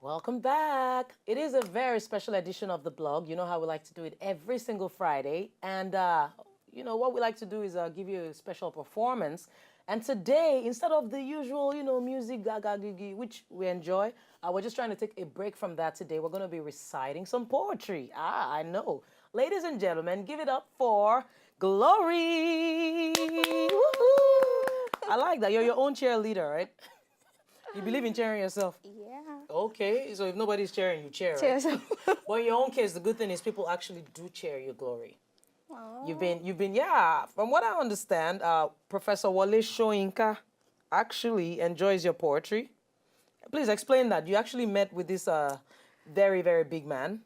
Welcome back. It is a very special edition of the blog. You know how we like to do it every single Friday. And, what we like to do is give you a special performance. And today, instead of the usual, music, gaga, gigi, which we enjoy, we're just trying to take a break from that today. We're going to be reciting some poetry. I know. Ladies and gentlemen, give it up for Glory. I like that. You're your own cheerleader, right? You believe in cheering yourself? Yeah. Okay, so if nobody's cheering, you cheer, Cheers. right? But in your own case, the good thing is people actually do cheer your glory. Aww. Yeah, from what I understand, Professor Wale Shoyinka actually enjoys your poetry. Please explain that. You actually met with this very, very big man.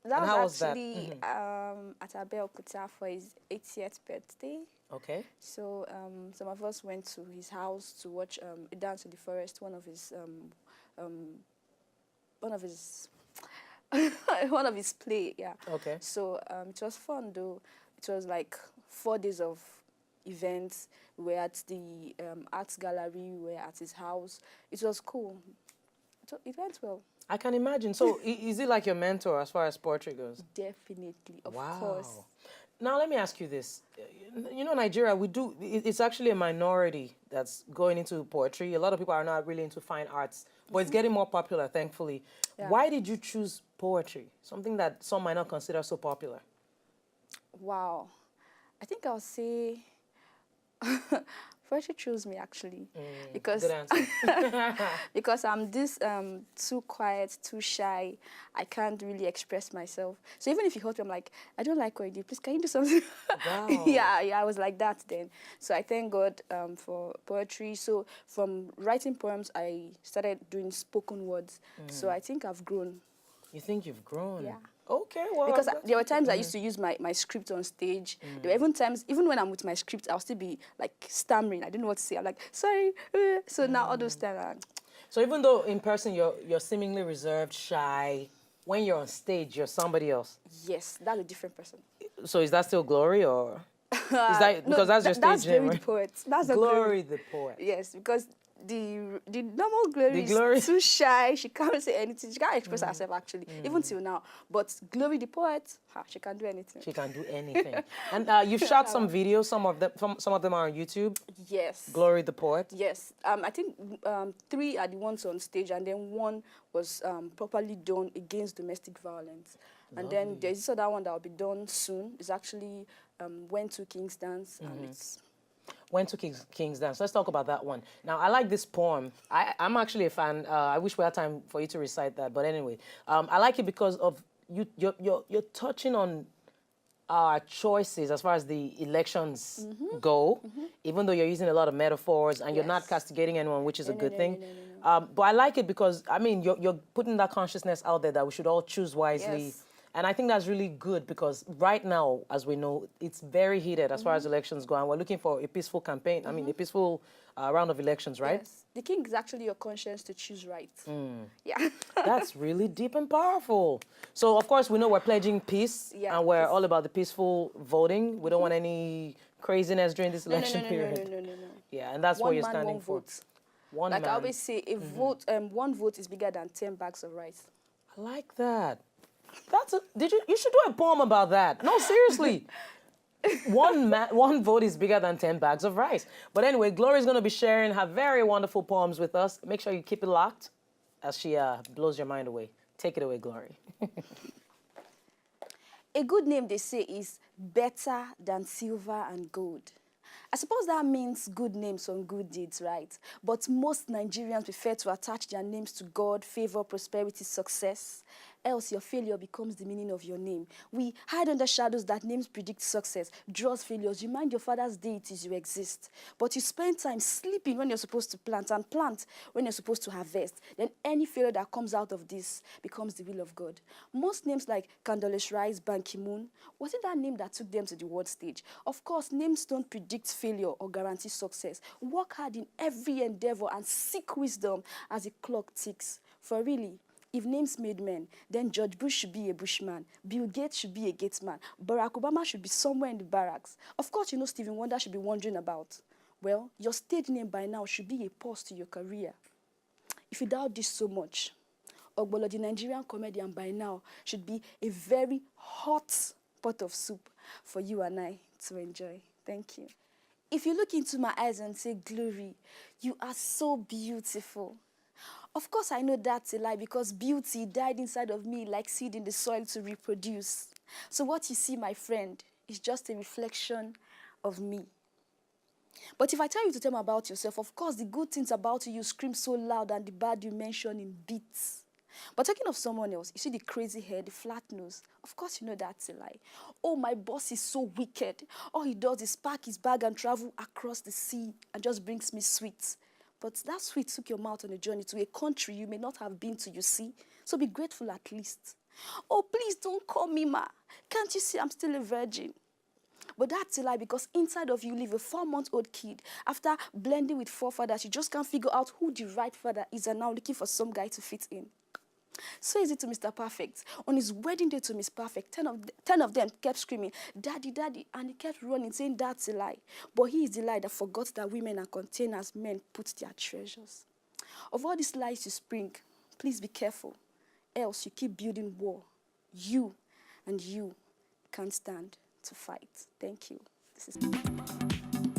That And was how was that? actually at Abeokuta for his 80th birthday. Okay. So some of us went to his house to watch a dance in the forest. One of his one of his play. Yeah. Okay. So it was fun though. It was like 4 days of events. We were at the arts gallery. We were at his house. It was cool. It went well. I can imagine. So is he like your mentor as far as poetry goes? Definitely, of Wow. course. Now, let me ask you this. Nigeria, it's actually a minority that's going into poetry. A lot of people are not really into fine arts, but it's getting more popular, thankfully. Yeah. Why did you choose poetry? Something that some might not consider so popular. Wow. I think I'll say poetry chose me actually. Because Good answer. because I'm this too quiet, too shy. I can't really express myself. So even if you hold me, I'm like, I don't like what you do. Please, can you do something? Wow. yeah, I was like that then. So I thank God for poetry. So from writing poems, I started doing spoken words. So I think I've grown. You think you've grown? Yeah. Okay, well. Because there were times I used to use my script on stage. There were even times, even when I'm with my script, I'll still be like stammering. I don't know what to say. I'm like, sorry. So now all those times. So even though in person you're seemingly reserved, shy, when you're on stage, you're somebody else. Yes, that's a different person. So is that still Glory or? Is that because that's your stage that's name, Glory right? the Poet. That's not Glory the Poet. Yes, because the normal Glory Glory. is too shy. She can't say anything. She can't express herself actually, even till now. But Glory the Poet, she can do anything. She can do anything. And you've shot some videos. Some of them are on YouTube. Yes. Glory the Poet. Yes. I think 3 are the ones on stage, and then 1 was properly done against domestic violence. And then there's this other one that will be done soon. It's actually Went to King's Dance, and it's... Went to King's Dance. Let's talk about that one. Now, I like this poem. I'm actually a fan. I wish we had time for you to recite that. But anyway, I like it because of you're touching on our choices as far as the elections go, even though you're using a lot of metaphors and you're not castigating anyone, which is a good thing. But I like it because, I mean, you're putting that consciousness out there that we should all choose wisely. Yes. And I think that's really good because right now, as we know, it's very heated as far as elections go. And we're looking for a peaceful campaign, I mean, a peaceful round of elections, right? Yes. The king is actually your conscience to choose right. Yeah. That's really deep and powerful. So, of course, we know we're pledging peace and we're all about the peaceful voting. We don't want any craziness during this election period. No. Yeah, and that's what you're standing for. Vote. One like man. I always say, a vote, 1 vote is bigger than 10 bags of rice. I like that. You should do a poem about that. No, seriously. One vote is bigger than 10 bags of rice. But anyway, Glory is going to be sharing her very wonderful poems with us. Make sure you keep it locked as she blows your mind away. Take it away, Glory. A good name, they say, is better than silver and gold. I suppose that means good names on good deeds, right? But most Nigerians prefer to attach their names to God, favor, prosperity, success. Else your failure becomes the meaning of your name. We hide under shadows that names predict success, draws failures. Remind your father's deities you exist. But you spend time sleeping when you're supposed to plant and plant when you're supposed to harvest. Then any failure that comes out of this becomes the will of God. Most names like Condoleezza Rice, Ban Ki-moon, was it that name that took them to the world stage? Of course, names don't predict failure or guarantee success. Work hard in every endeavor and seek wisdom as the clock ticks. For really, if names made men, then George Bush should be a Bushman, Bill Gates should be a Gatesman, Barack Obama should be somewhere in the barracks. Of course, you know Stevie Wonder should be wondering about. Well, your stage name by now should be a pause to your career. If you doubt this so much, Ogbolo, the Nigerian comedian, by now should be a very hot pot of soup for you and I to enjoy. Thank you. If you look into my eyes and say, Glory, you are so beautiful. Of course, I know that's a lie because beauty died inside of me like seed in the soil to reproduce. So what you see, my friend, is just a reflection of me. But if I tell you to tell me about yourself, of course, the good things about you scream so loud and the bad you mention in beats. But talking of someone else, you see the crazy hair, the flat nose. Of course, you know that's a lie. Oh, my boss is so wicked. All he does is pack his bag and travel across the sea and just brings me sweets. But that sweet took your mouth on a journey to a country you may not have been to, you see. So be grateful at least. Oh, please don't call me Ma. Can't you see I'm still a virgin? But that's a lie because inside of you live a 4-month-old kid. After blending with 4 fathers, you just can't figure out who the right father is and now looking for some guy to fit in. So is it to Mr. Perfect. On his wedding day to Miss Perfect, 10 of them kept screaming, Daddy, Daddy, and he kept running, saying that's a lie. But he is the lie that forgot that women are containers men put their treasures. Of all these lies you spring, please be careful, else you keep building war. You and you can't stand to fight. Thank you. This is